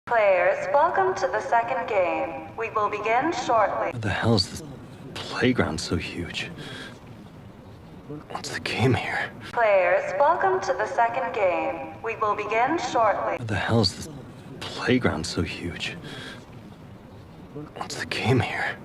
Players, welcome to the second game. We will begin shortly. What the hell is this playground so huge? What's the game here? Players, welcome to the second game. We will begin shortly. What the hell is this playground so huge? What's the game here?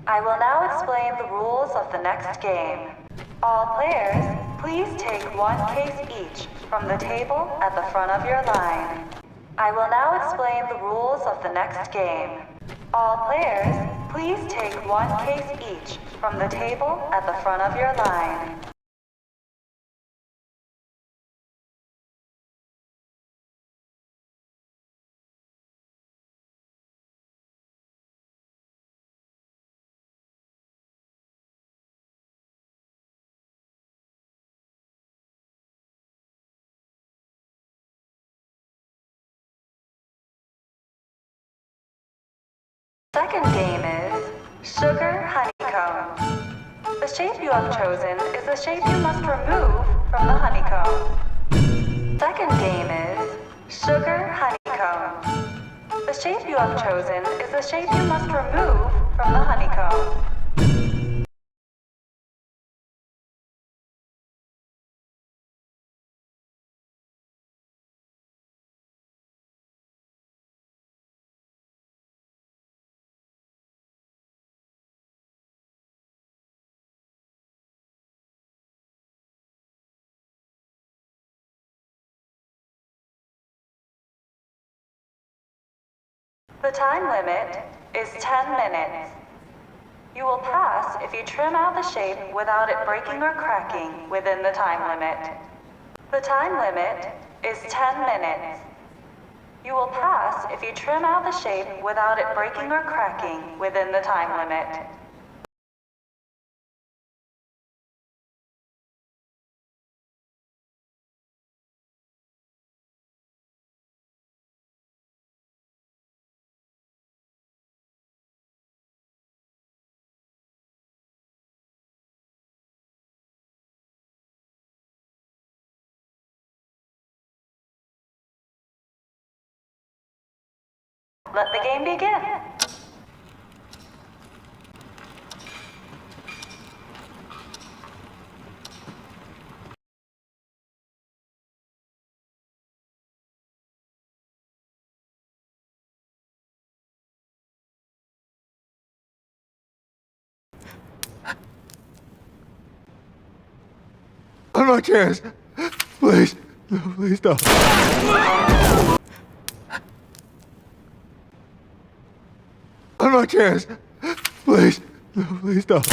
I will now explain the rules of the next game. All players, please take one case each from the table at the front of your line. I will now explain the rules of the next game. All players, please take one case each from the table at the front of your line. Second game is Sugar Honeycomb. The shape you have chosen is the shape you must remove from the honeycomb. Second game is Sugar Honeycomb. The shape you have chosen is the shape you must remove from the honeycomb. The time limit is 10 minutes. You will pass if you trim out the shape without it breaking or cracking within the time limit. The time limit is 10 minutes. You will pass if you trim out the shape without it breaking or cracking within the time limit. Let the game begin. On my chairs! Please, no, please don't. On my chairs! Please, no, please don't.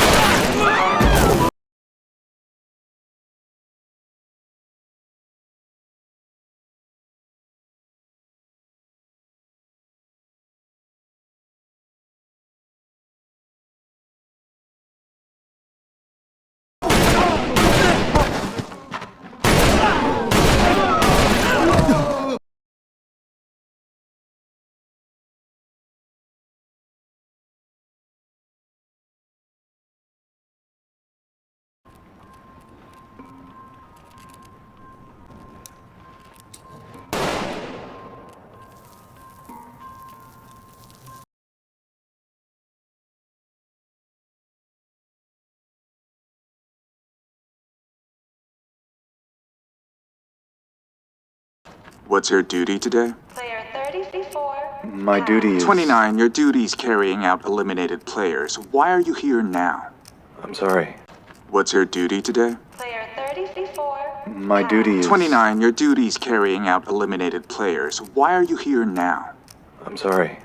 What's your duty today? Player 34. My duty is... 29, your duty's carrying out eliminated players. Why are you here now? I'm sorry. What's your duty today? Player 34. My duty is... 29, your duty's carrying out eliminated players. Why are you here now? I'm sorry.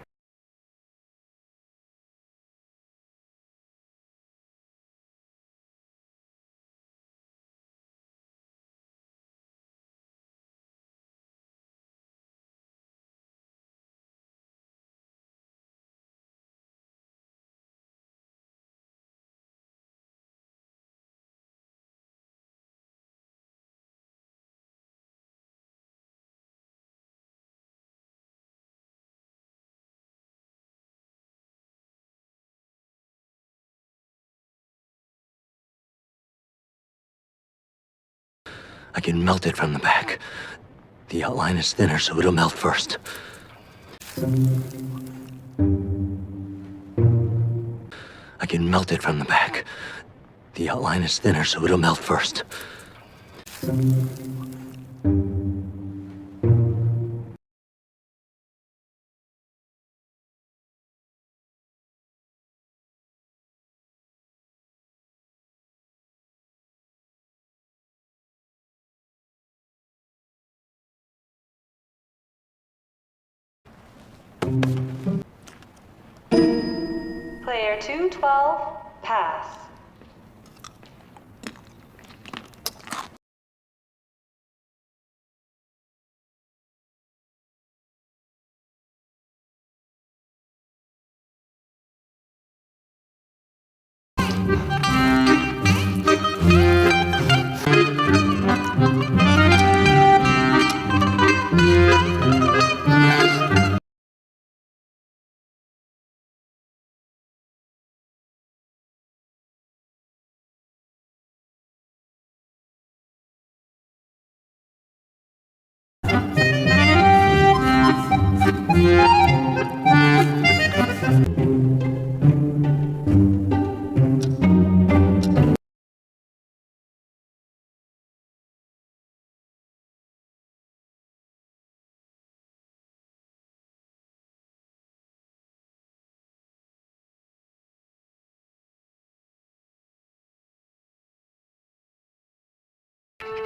I can melt it from the back. The outline is thinner, so it'll melt first. I can melt it from the back. The outline is thinner, so it'll melt first. Player 212, pass.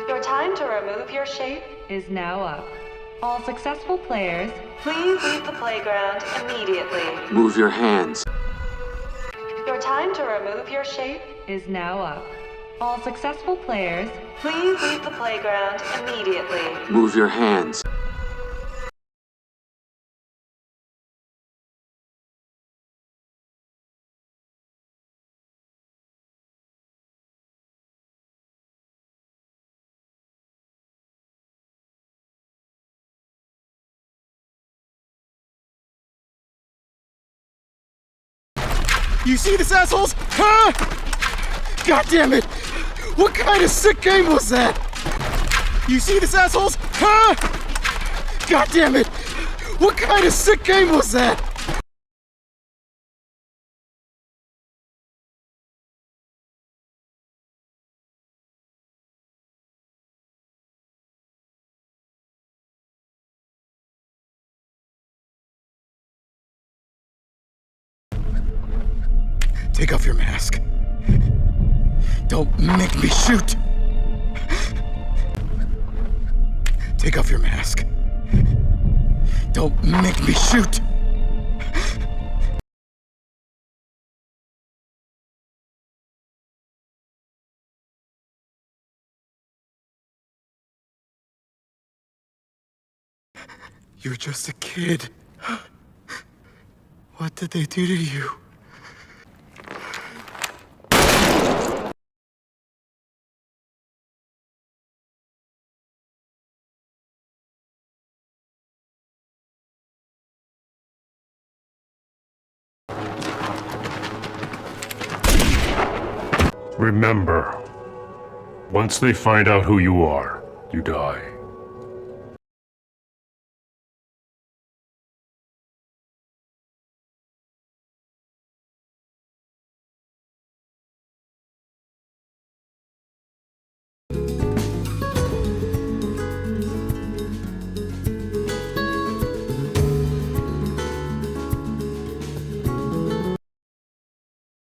Your time to remove your shape is now up. All successful players, please leave the playground immediately. Move your hands. Your time to remove your shape is now up. All successful players, please leave the playground immediately. Move your hands. You see this, assholes? Huh? God damn it! What kind of sick game was that? You see this, assholes? Huh? God damn it! What kind of sick game was that? Take off your mask. Don't make me shoot! Take off your mask. Don't make me shoot! You're just a kid. What did they do to you? Remember, once they find out who you are, you die.